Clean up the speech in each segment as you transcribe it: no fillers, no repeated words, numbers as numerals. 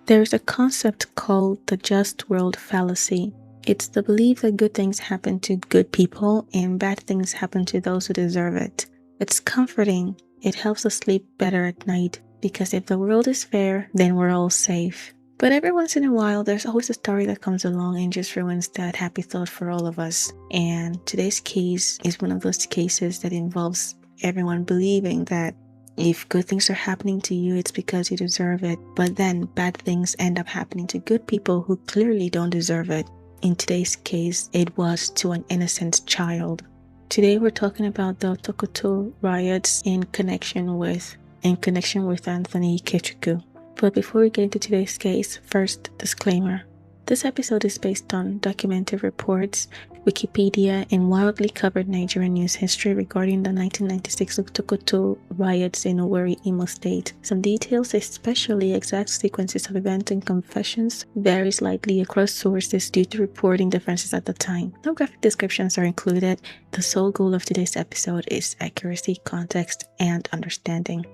There is a concept called the just world fallacy. It's the belief that good things happen to good people and bad things happen to those who deserve it. It's comforting. It helps us sleep better at night because if the world is fair, then we're all safe. But every once in a while, there's always a story that comes along and just ruins that happy thought for all of us. And today's case is one of those cases that involves everyone believing that if good things are happening to you, it's because you deserve it. But then bad things end up happening to good people who clearly don't deserve it. In today's case, it was to an innocent child. Today we're talking about the Otokoto riots in connection with Anthony Ikechukwu. But before we get into today's case, first, disclaimer. This episode is based on documented reports, Wikipedia, and widely covered Nigerian news history regarding the 1996 Otokoto riots in Owerri, Imo State. Some details, especially exact sequences of events and confessions, vary slightly across sources due to reporting differences at the time. No graphic descriptions are included. The sole goal of today's episode is accuracy, context, and understanding.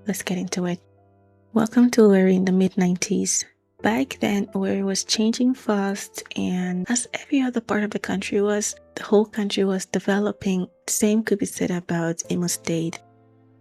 Let's get into it. Welcome to Owerri in the mid-90s. Back then, Owerri was changing fast, and as every other part of the country was, the whole country was developing. Same could be said about Imo State.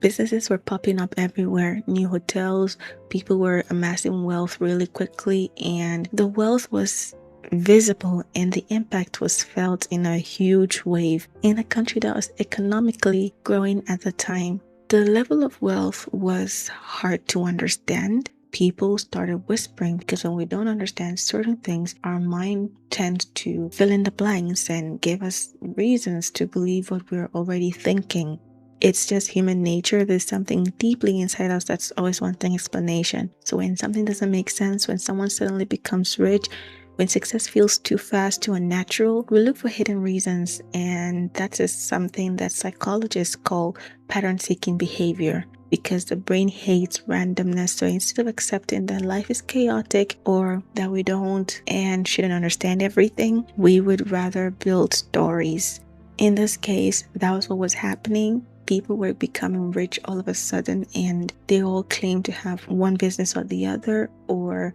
Businesses were popping up everywhere, new hotels, people were amassing wealth really quickly, and the wealth was visible and the impact was felt in a huge wave in a country that was economically growing at the time. The level of wealth was hard to understand. People started whispering because when we don't understand certain things, our mind tends to fill in the blanks and give us reasons to believe what we're already thinking. It's just human nature. There's something deeply inside us that's always wanting explanation. So when something doesn't make sense, when someone suddenly becomes rich, when success feels too fast, too unnatural, we look for hidden reasons, and that is something that psychologists call pattern-seeking behavior, because the brain hates randomness. So instead of accepting that life is chaotic or that we don't and shouldn't understand everything, we would rather build stories. In this case, that was what was happening. People were becoming rich all of a sudden, and they all claimed to have one business or the other, or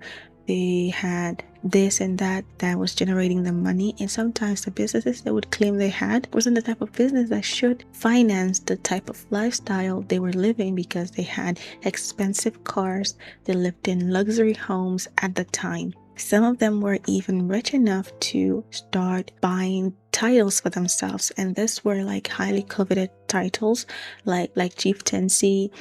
they had this and that was generating the money. And sometimes the businesses they would claim they had wasn't the type of business that should finance the type of lifestyle they were living, because they had expensive cars, they lived in luxury homes at the time. Some of them were even rich enough to start buying titles for themselves, and these were like highly coveted titles, like chieftaincy,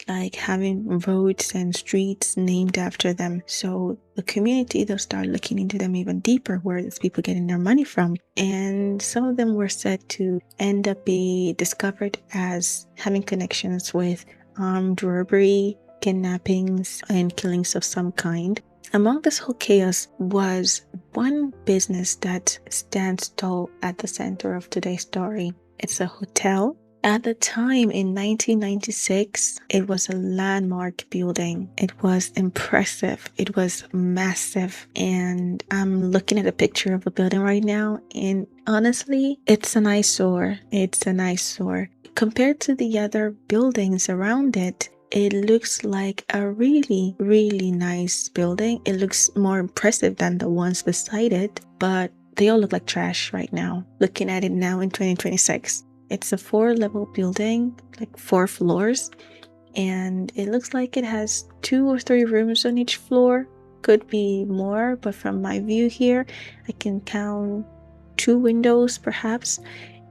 like having roads and streets named after them. So the community, they'll start looking into them even deeper, where these people getting their money from. And some of them were said to end up being discovered as having connections with armed robbery, kidnappings, and killings of some kind. Among this whole chaos was one business that stands tall at the center of today's story. It's a hotel. At the time in 1996, it was a landmark building. It was impressive. It was massive. And I'm looking at a picture of the building right now, and honestly, it's an eyesore. It's an eyesore. Compared to the other buildings around it, it looks like a really, really nice building. It looks more impressive than the ones beside it, but they all look like trash right now. Looking at it now in 2026. It's a 4-level building, like 4 floors, and it looks like it has 2 or 3 rooms on each floor. Could be more, but from my view here, I can count 2 windows perhaps.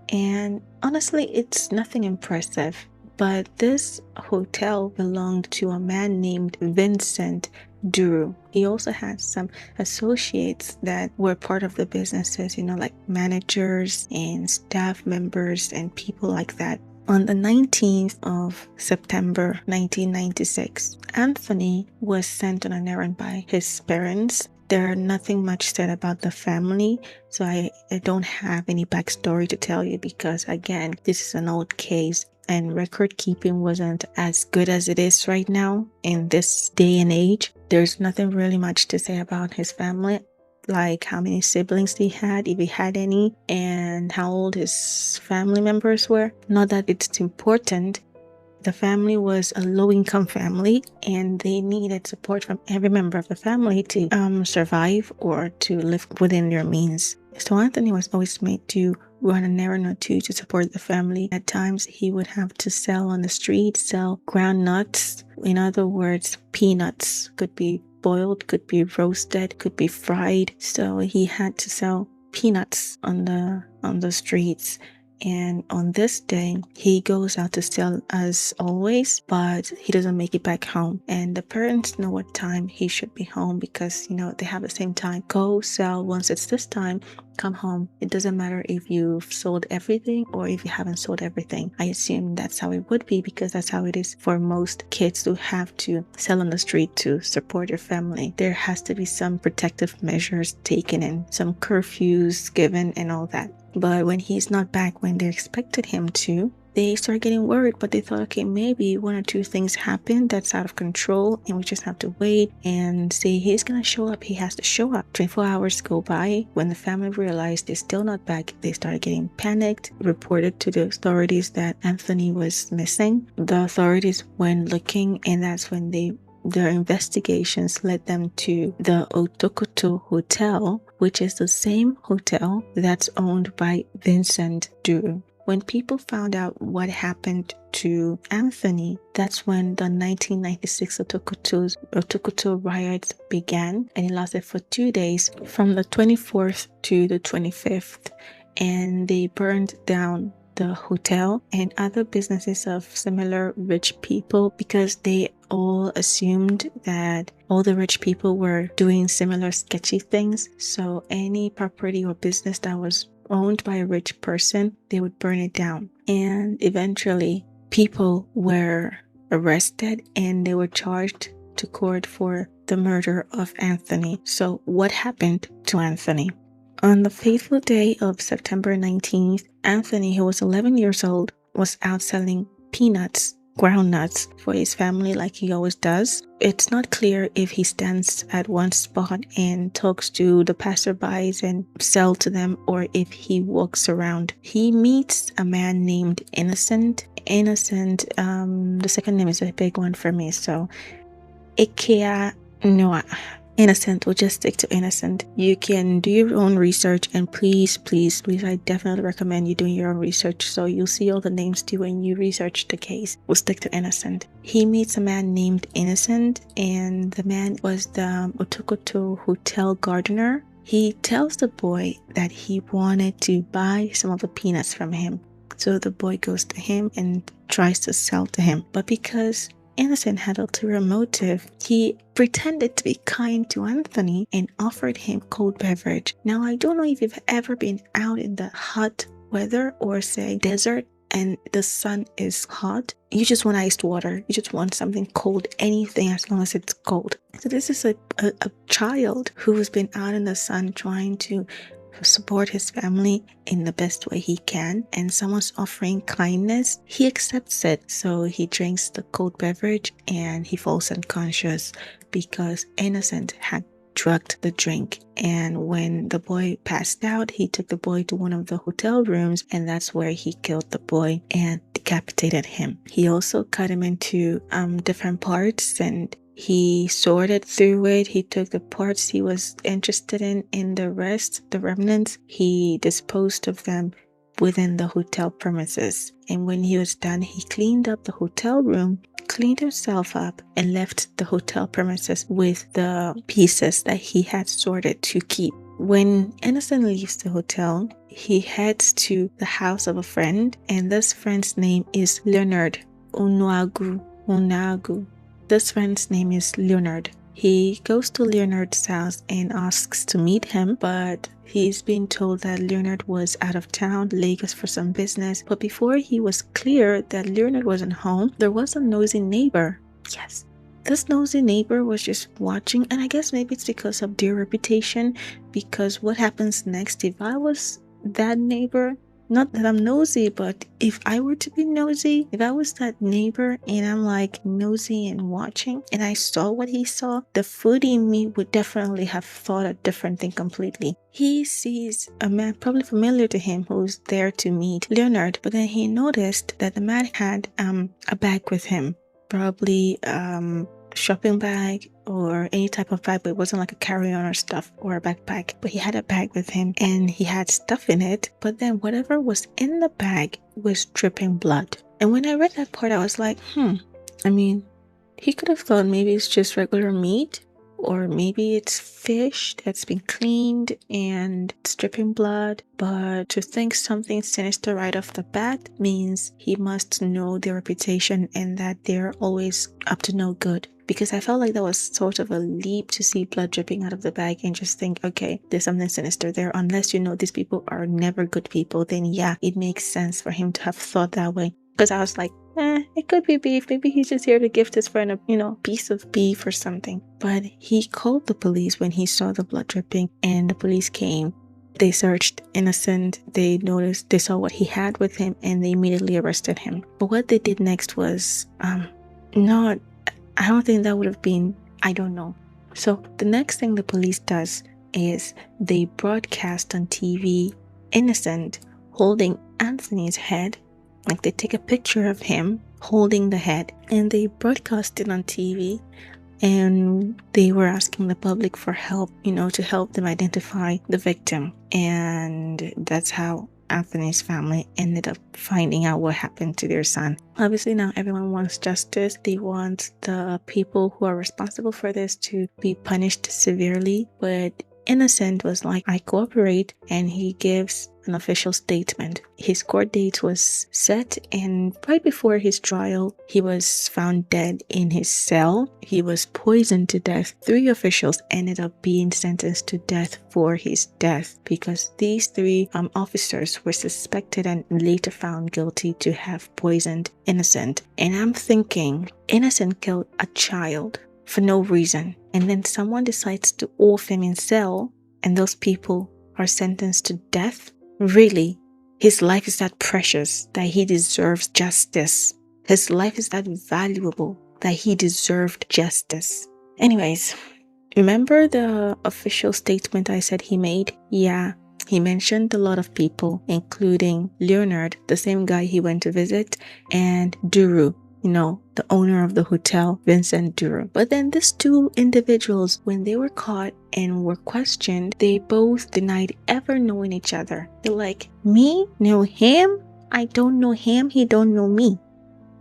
And honestly, it's nothing impressive. But this hotel belonged to a man named Vincent Duru. He also had some associates that were part of the businesses, like managers and staff members and people like that. On the 19th of September 1996, Anthony was sent on an errand by his parents. There's nothing much said about the family, so I don't have any backstory to tell you, because again, this is an old case and record keeping wasn't as good as it is right now in this day and age. There's nothing really much to say about his family, like how many siblings he had, if he had any, and how old his family members were. Not that it's important. The family was a low-income family, and they needed support from every member of the family to survive or to live within their means. So Anthony was always made to run an errand or two to support the family. At times, he would have to sell on the street, sell ground nuts. In other words, peanuts. Could be boiled, could be roasted, could be fried. So he had to sell peanuts on the streets. And on this day, he goes out to sell as always, but he doesn't make it back home. And the parents know what time he should be home because, they have the same time. Go sell once it's this time, come home. It doesn't matter if you've sold everything or if you haven't sold everything. I assume that's how it would be because that's how it is for most kids who have to sell on the street to support your family. There has to be some protective measures taken and some curfews given and all that. But when he's not back when they expected him to, they start getting worried, but they thought, okay, maybe one or two things happen that's out of control and we just have to wait and see he's gonna show up. He has to show up. 24 hours go by. When the family realized they're still not back, they started getting panicked, reported to the authorities that Anthony was missing. The authorities went looking, and that's when their investigations led them to the Otokoto Hotel, which is the same hotel that's owned by Vincent Duru. When people found out what happened to Anthony, that's when the 1996 Otokoto Riot began, and it lasted for 2 days, from the 24th to the 25th, and they burned down the hotel and other businesses of similar rich people because they all assumed that all the rich people were doing similar sketchy things. So any property or business that was owned by a rich person, they would burn it down. And eventually people were arrested and they were charged to court for the murder of Anthony. So what happened to Anthony? On the fateful day of September 19th, Anthony, who was 11 years old, was out selling peanuts, ground nuts, for his family like he always does. It's not clear if he stands at one spot and talks to the passerbys and sell to them or if he walks around. He meets a man named Innocent. The second name is a big one for me, so Innocent, we'll just stick to Innocent. You can do your own research, and please, I definitely recommend you doing your own research so you'll see all the names too when you research the case. We'll stick to Innocent. He meets a man named Innocent, and the man was the Otokoto Hotel gardener. He tells the boy that he wanted to buy some of the peanuts from him. So the boy goes to him and tries to sell to him. But because Innocent had ulterior motive, he pretended to be kind to Anthony and offered him cold beverage. Now, I don't know if you've ever been out in the hot weather or say desert and the sun is hot. You just want iced water. You just want something cold, anything as long as it's cold. So this is a child who has been out in the sun trying to support his family in the best way he can, and someone's offering kindness. He accepts it, so he drinks the cold beverage and he falls unconscious because Innocent had drugged the drink. And when the boy passed out, he took the boy to one of the hotel rooms, and that's where he killed the boy and decapitated him. He also cut him into different parts, and he sorted through it. He took the parts he was interested in the rest, the remnants, he disposed of them within the hotel premises. And when he was done, he cleaned up the hotel room, cleaned himself up, and left the hotel premises with the pieces that he had sorted to keep. When Innocent leaves the hotel, he heads to the house of a friend, and this friend's name is Leonard Onagu. This friend's name is Leonard. He goes to Leonard's house and asks to meet him, but he's been told that Leonard was out of town, Lagos, for some business. But before he was clear that Leonard wasn't home, there was a nosy neighbor. Yes, this nosy neighbor was just watching, and I guess maybe it's because of their reputation, because what happens next, if I was that neighbor, Not that I'm nosy, but if I were to be nosy, if I was that neighbor and I'm like nosy and watching and I saw what he saw, the foodie in me would definitely have thought a different thing completely. He sees a man probably familiar to him who's there to meet Leonard, but then he noticed that the man had a bag with him, probably shopping bag or any type of bag, but it wasn't like a carry-on or stuff or a backpack. But he had a bag with him and he had stuff in it, but then whatever was in the bag was dripping blood. And when I read that part, I was like, I mean, he could have thought maybe it's just regular meat, or maybe it's fish that's been cleaned and it's dripping blood. But to think something sinister right off the bat means he must know their reputation and that they're always up to no good. Because I felt like that was sort of a leap to see blood dripping out of the bag and just think, okay, there's something sinister there. Unless you know these people are never good people, then yeah, it makes sense for him to have thought that way. Because I was like, it could be beef. Maybe he's just here to gift his friend a, piece of beef or something. But he called the police when he saw the blood dripping, and the police came. They searched Innocent. They noticed, they saw what he had with him, and they immediately arrested him. But what they did next was, I don't think that would have been, I don't know. So the next thing the police does is they broadcast on TV Innocent holding Anthony's head. Like they take a picture of him holding the head and they broadcast it on TV, and they were asking the public for help, to help them identify the victim. And that's how Anthony's family ended up finding out what happened to their son. Obviously now everyone wants justice. They want the people who are responsible for this to be punished severely, but Innocent was like, I cooperate, and he gives an official statement. His court date was set, and right before his trial, he was found dead in his cell. He was poisoned to death. 3 officials ended up being sentenced to death for his death because these 3 officers were suspected and later found guilty to have poisoned Innocent. And I'm thinking, Innocent killed a child for no reason, and then someone decides to off him in cell, and those people are sentenced to death? Really? His life is that precious that he deserves justice. His life is that valuable that he deserved justice. Anyways, remember the official statement I said he made? Yeah, he mentioned a lot of people, including Leonard, the same guy he went to visit, and Duru, the owner of the hotel, Vincent Duru. But then these 2 individuals, when they were caught and were questioned, they both denied ever knowing each other. They're like, me know him? I don't know him, he don't know me.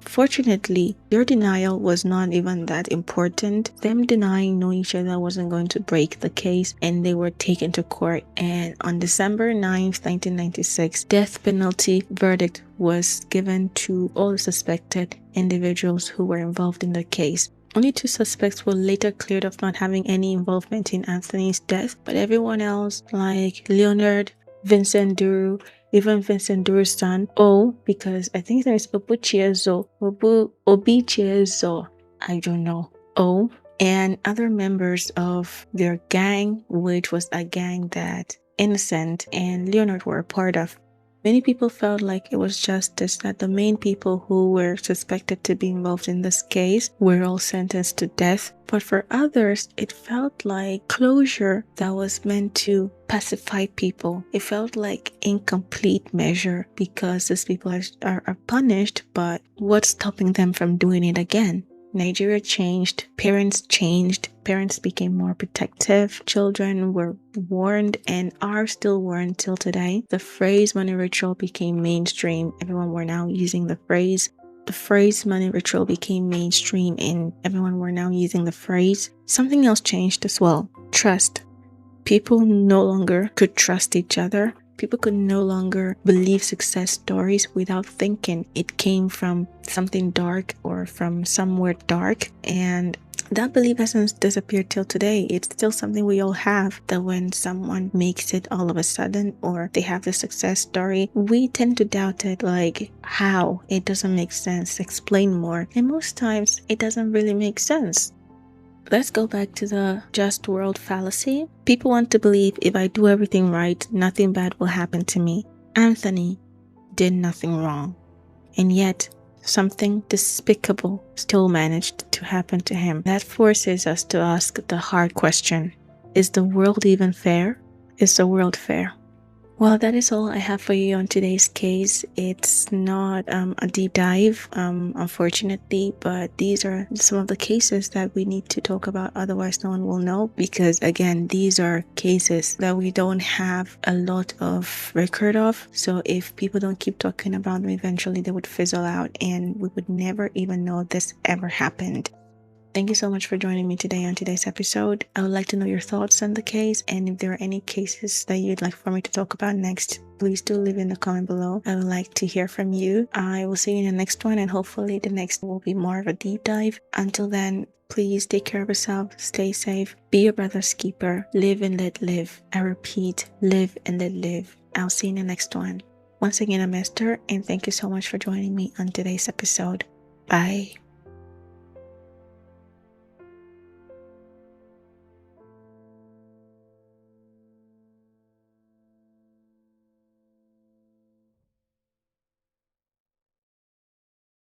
Fortunately, their denial was not even that important. Them denying knowing each other wasn't going to break the case, and they were taken to court. And on December 9th, 1996, death penalty verdict was given to all the suspected individuals who were involved in the case. Only 2 suspects were later cleared of not having any involvement in Anthony's death, but everyone else, like Leonard, Vincent Duru, even Vincent Duru's son, because I think his name is Obuchiezo, I don't know, and other members of their gang, which was a gang that Innocent and Leonard were a part of. Many people felt like it was justice that the main people who were suspected to be involved in this case were all sentenced to death. But for others, it felt like closure that was meant to pacify people. It felt like incomplete measure because these people are punished, but what's stopping them from doing it again? Nigeria changed, parents became more protective, children were warned and are still warned till today. The phrase money ritual became mainstream. Everyone were now using the phrase. The phrase money ritual became mainstream and everyone were now using the phrase. Something else changed as well. Trust. People no longer could trust each other. People could no longer believe success stories without thinking it came from something dark or from somewhere dark. And that belief hasn't disappeared till today. It's still something we all have, that when someone makes it all of a sudden or they have the success story, we tend to doubt it, like, how? It doesn't make sense. Explain more. And most times it doesn't really make sense. Let's go back to the just world fallacy. People want to believe if I do everything right, nothing bad will happen to me. Anthony, did nothing wrong. And yet, something despicable still managed to happen to him. That forces us to ask the hard question: is the world even fair? Is the world fair? Well, that is all I have for you on today's case. It's not a deep dive, unfortunately, but these are some of the cases that we need to talk about. Otherwise, no one will know, because again, these are cases that we don't have a lot of record of. So if people don't keep talking about them, eventually they would fizzle out and we would never even know this ever happened. Thank you so much for joining me today on today's episode. I would like to know your thoughts on the case, and if there are any cases that you'd like for me to talk about next, please do leave in the comment below. I would like to hear from you. I will see you in the next one, and hopefully the next will be more of a deep dive. Until then, please take care of yourself, stay safe, be your brother's keeper, live and let live. I repeat, live and let live. I'll see you in the next one. Once again, I'm Esther, and thank you so much for joining me on today's episode. Bye.